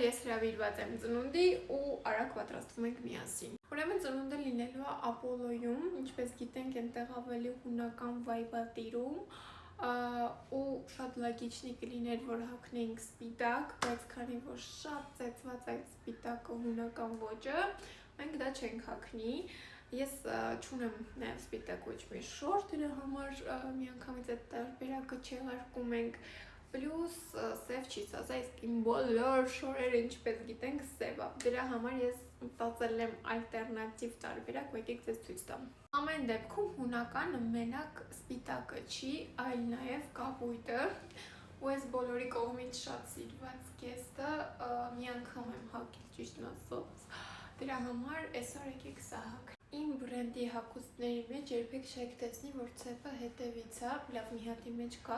ես հրավիրված եմ ծնունդի ու արագ պատրաստվում ենք միասին։ Ուրեմն ծնունդը լինելու է Ապոլոյում, ինչպես գիտենք, այնտեղ ավելի հունական վայբ է տիրում, ու շատ լագիչնի կլիներ, որ հագնեինք սպիտակ, բայց քանի որ շատ ծեծված այդ սպիտակը հունական ոճը, մենք դա չենք հագնի։ Ես չունեմ նաև սպիտակ ոչ մի շոր, դրա համար միանգամից այդ տարբերակը չեղարկում ենք, պլյուս սև չի սազա, իսկ իմ բոլոր շորերը ինչպես գիտենք սև է, դրա համար ես մտածել եմ ալտերնատիվ տարբերակ, եկեք ձեզ ցույց տամ։ Ամեն դեպքում հունականը մենակ սպիտակը չի, այլ նաև կապույտը, ու ես բոլորի կողմից շատ սիրված կեստը մի անգամ եմ հագել, ճիշտն ասած, դրա համար այսօր եկեք սա հագնենք։ Իմ բրենդի հագուստների մեջ երբեք չեք տեսնի, որ ցեպը հետևից է, լավ մի հատի մեջ կա,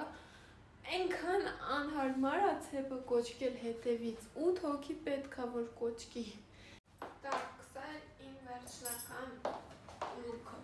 այնքան անհարմար է ցեպը կոչկել հետևից, 8 հոգի պետք է որ կոչկի։ Так, սա իմ վերջնական լուքը։